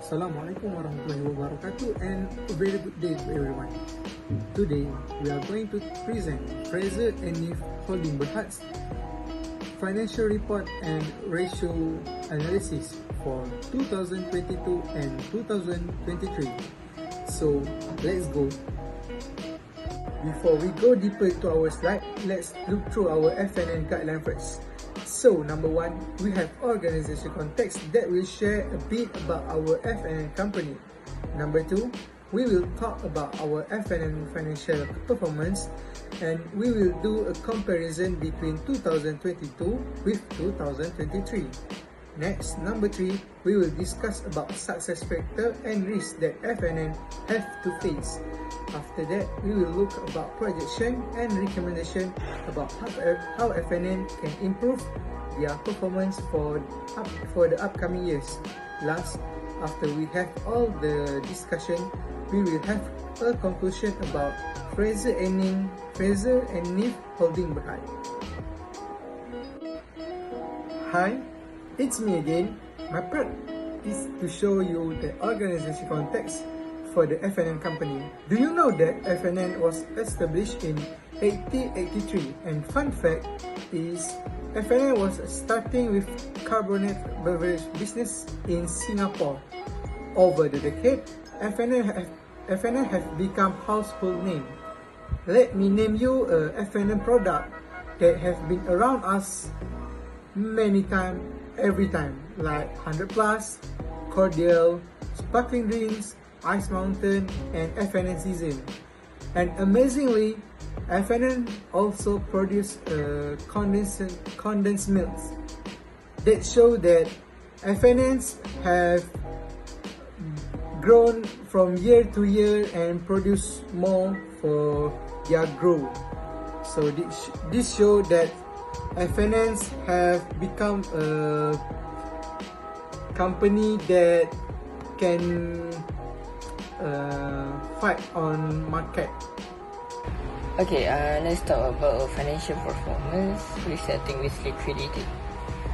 Assalamualaikum warahmatullahi wabarakatuh and a very good day to everyone. Today we are going to present Fraser and Neave Holding Berhad's financial report and ratio analysis for 2022 and 2023. So let's go. Before we go deeper into our slide, let's look through our FNN guideline first. So, number one, we have organization context that will share a bit about our FNN company. Number two, we will talk about our FNN financial performance and we will do a comparison between 2022 with 2023. Next, number three, we will discuss about success factor and risks that FNN have to face. After that, we will look about projection and recommendation about how FNN can improve their performance for the upcoming years. Last, after we have all the discussion, we will have a conclusion about Fraser and Neave Holding Berhad. Hi, it's me again. My part is to show you the organization context for the FNN company. Do you know that FNN was established in 1883? And fun fact is, FNN was starting with carbonated beverage business in Singapore. Over the decade, FNN have become household name. Let me name you a FNN product that have been around us many times, every time, like 100 Plus, Cordial, sparkling drinks, Ice Mountain, and FNN Season. And amazingly, FNN also produce condensed milks that show that FNNs have grown from year to year and produce more for their growth. So this show that FNNs have become a company that can fight on market. Okay, let's talk about financial performance, starting with liquidity.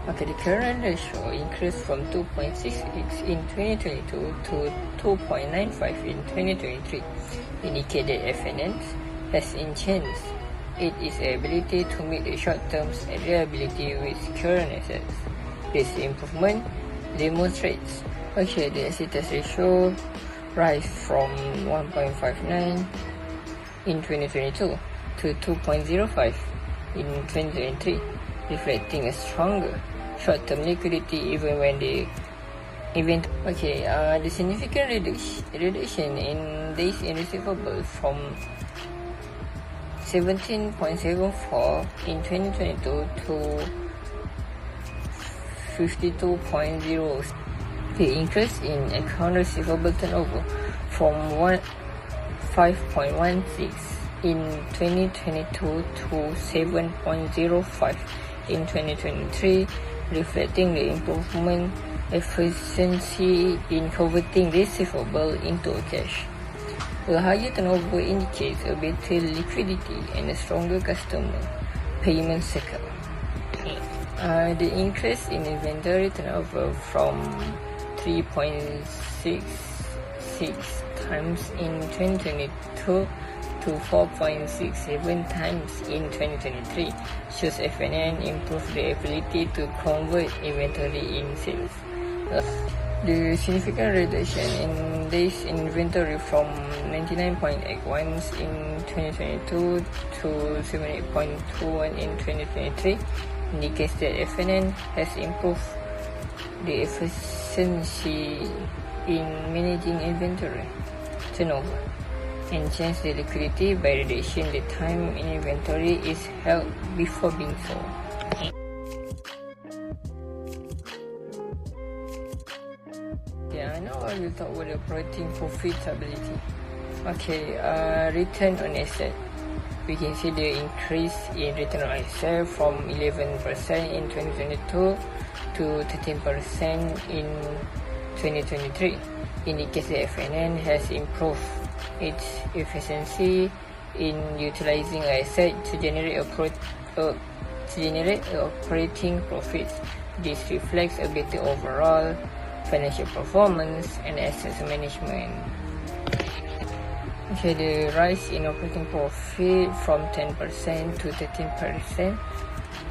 Okay, the current ratio increased from 2.66 in 2022 to 2.95 in 2023, indicate that FNN has enhanced its ability to meet the short-term reliability with current assets. This improvement demonstrates the asset ratio rise from 1.59 in 2022 to 2.05 in 2023, reflecting a stronger short-term liquidity even when the event. The significant reduction in days in receivable from 17.74 in 2022 to 52.0. The increase in account receivable turnover from 5.16 in 2022 to 7.05 in 2023, reflecting the improvement efficiency in converting receivable into cash. A higher turnover indicates a better liquidity and a stronger customer payment cycle. The increase in inventory turnover from 3.66 times in 2022 to 4.67 times in 2023 shows FNN improved the ability to convert inventory in sales. The significant reduction in days in inventory from 99.81 in 2022 to 78.21 in 2023 indicates that FNN has improved the efficiency in managing inventory turnover, enhance the liquidity by reducing the time in inventory is held before being sold. Now I will talk about the operating profitability. Return on asset. We can see the increase in return on asset from 11% in 2022 to 13% in 2023, indicates that FNN has improved its efficiency in utilizing assets to generate operating profits. This reflects a better overall financial performance, and assets management. Okay, the rise in operating profit from 10% to 13%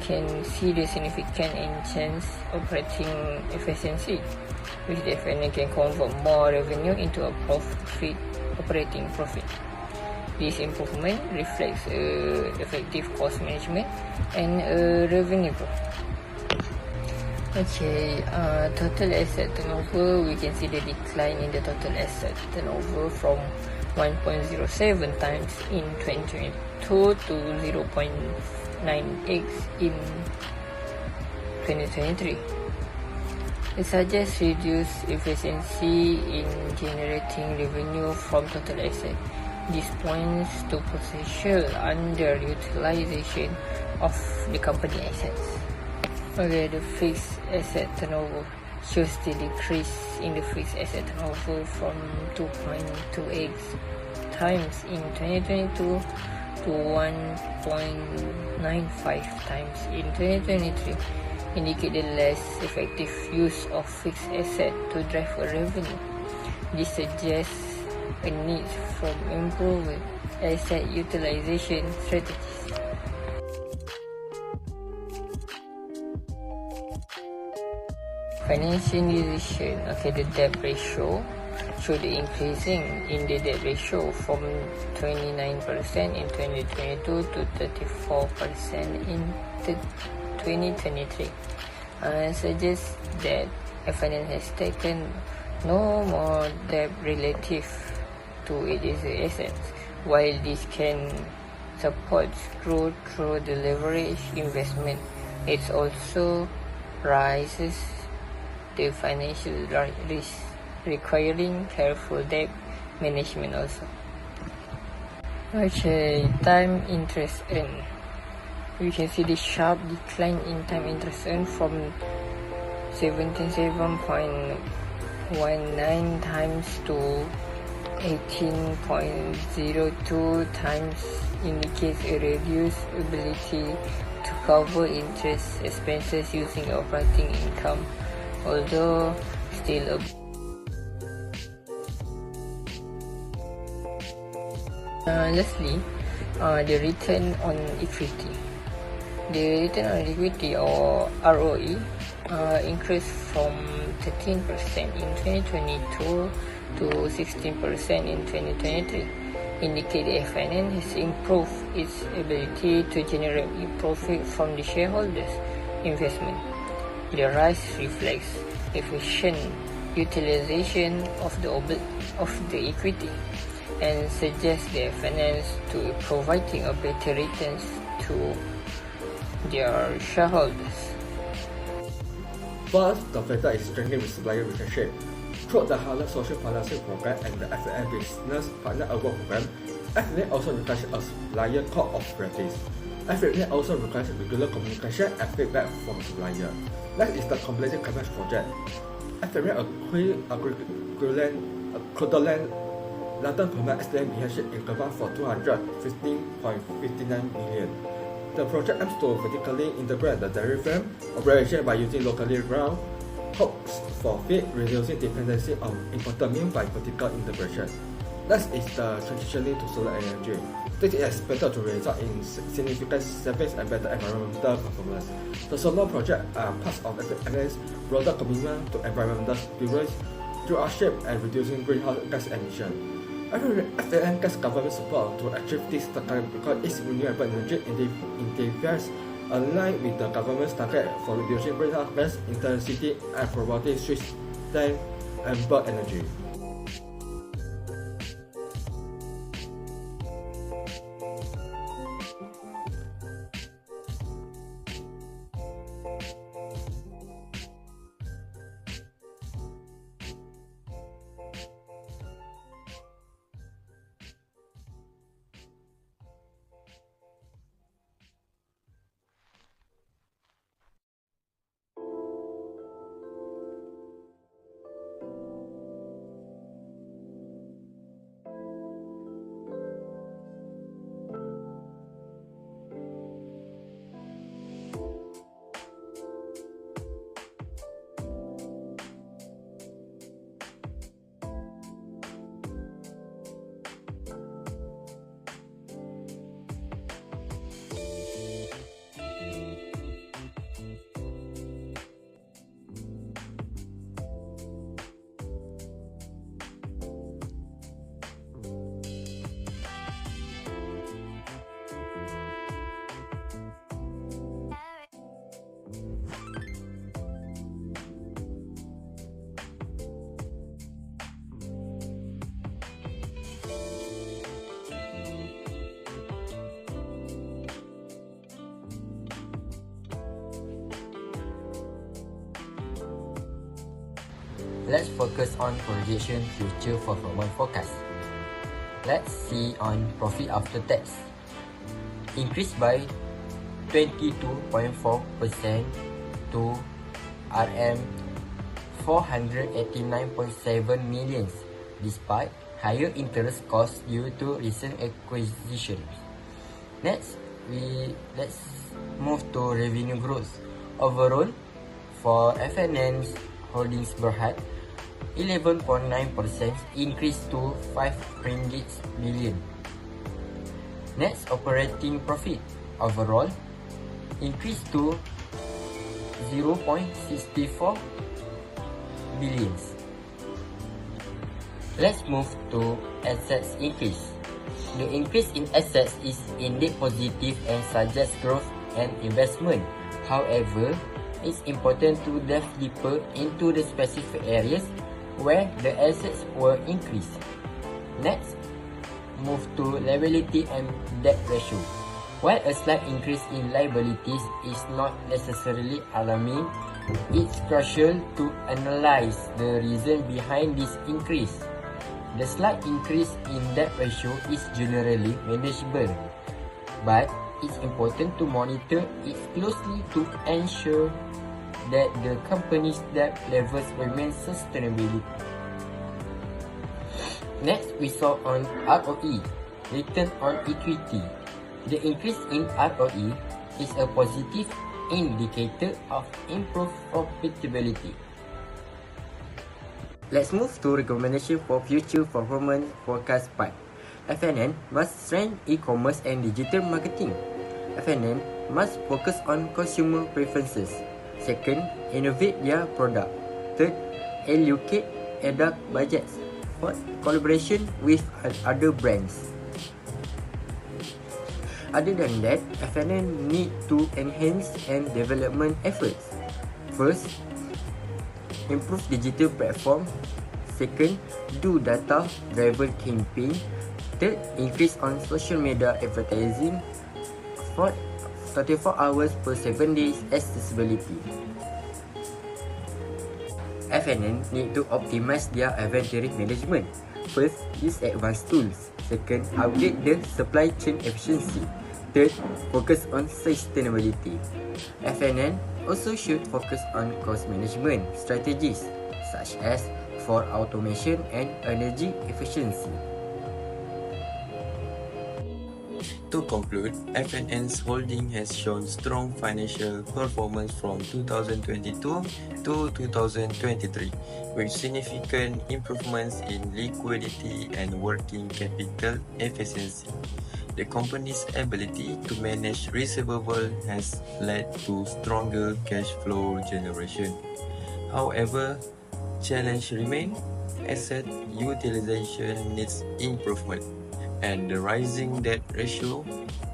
can see the significant enhanced operating efficiency, which the FNN can convert more revenue into a operating profit. This improvement reflects effective cost management and revenue growth. Okay, total asset turnover, we can see the decline in the total asset turnover from 1.07 times in 2022 to 0.9x in 2023. It suggests reduced efficiency in generating revenue from total asset. This points to potential underutilization of the company assets. Okay, the fixed asset turnover shows the decrease in the fixed asset turnover from 2.2x times in 2022 to 1.95 times in 2023, indicate the less effective use of fixed asset to drive revenue. This suggests a need for improved asset utilization strategies. Financial decision. Okay, the debt ratio show the increasing in the debt ratio from 29% in 2022 to 34% in 2023. Suggests that FNN has taken no more debt relative to its assets. While this can support growth through the leverage investment, it also raises the financial risk, requiring careful debt management also. Okay, time interest earned. We can see the sharp decline in time interest earned from 77.19 times to 18.02 times, indicates a reduced ability to cover interest expenses using operating income, although still lastly, the return on equity. The return on equity, or ROE, increased from 13% in 2022 to 16% in 2023, indicate the FNN has improved its ability to generate profit from the shareholders' investment. The rise reflects efficient utilization of the equity and suggests the FNN to providing a better returns to their shareholders. First, the factor is strengthening with supplier relationship. Through the Halal Social Financing Program and the FNN Business Partner Award Program, FNN also requires a supplier code of practice. FNN also requires regular communication and feedback from supplier. Next is the completed CapEx project. FNN acquired equivalent Latin permit SDM behavior in Kavan for 215.59 million. The project aims to vertically integrate the dairy farm operation by using locally ground hogs for feed, reducing dependency on imported milk by vertical integration. Next is the transitioning to solar energy. This is expected to result in significant savings and better environmental performance. The solar project are part of FNN's broader commitment to environmental stewardship and reducing greenhouse gas emissions. FNN gets government support to achieve this target because its renewable energy endeavors align with the government's target for reducing greenhouse gas intensity and promoting sustainable energy. let's focus on projection future performance forecast. Let's see on profit after tax. Increased by 22.4% to RM 489.7 million despite higher interest costs due to recent acquisitions. Next, let's move to revenue growth. Overall, for FNN's Holdings Berhad, 11.9% increase to 5 billion. Next, operating profit overall increased to 0.64 billion. Let's move to assets increase. The increase in assets is indeed positive and suggests growth and investment. However, it's important to delve deeper into the specific areas where the assets were increased. Next, move to liability and debt ratio. While a slight increase in liabilities is not necessarily alarming, it's crucial to analyze the reason behind this increase. The slight increase in debt ratio is generally manageable, but it's important to monitor it closely to ensure that the company's debt levels remain sustainable. Next, we saw on ROE, return on equity. The increase in ROE is a positive indicator of improved profitability. Let's move to recommendation for future performance forecast part. FNN must strengthen e-commerce and digital marketing. FNN must focus on consumer preferences. Second, innovate their product. Third, allocate adult budgets. Fourth, collaboration with other brands. Other than that, FNN need to enhance and development efforts. First, improve digital platform. Second, do data-driven campaign. Third, increase on social media advertising. Fourth, 34 hours per 7 days accessibility. FNN need to optimize their inventory management. First, use advanced tools. Second, upgrade the supply chain efficiency. Third, focus on sustainability. FNN also should focus on cost management strategies such as for automation and energy efficiency. To conclude, FNN's holding has shown strong financial performance from 2022 to 2023, with significant improvements in liquidity and working capital efficiency. The company's ability to manage receivables has led to stronger cash flow generation. However, challenges remain. Asset utilization needs improvement, and the rising debt ratio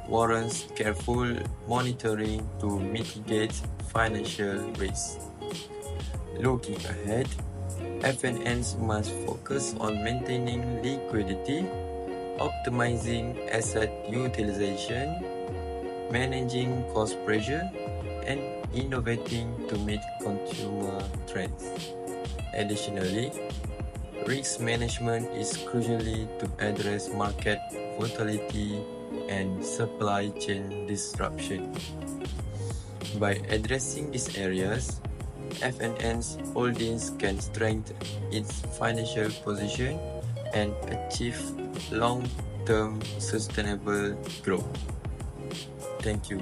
warrants careful monitoring to mitigate financial risks. Looking ahead, FNNs must focus on maintaining liquidity, optimizing asset utilization, managing cost pressure, and innovating to meet consumer trends. Additionally, risk management is crucial to address market volatility and supply chain disruption. By addressing these areas, FNN's holdings can strengthen its financial position and achieve long-term sustainable growth. Thank you.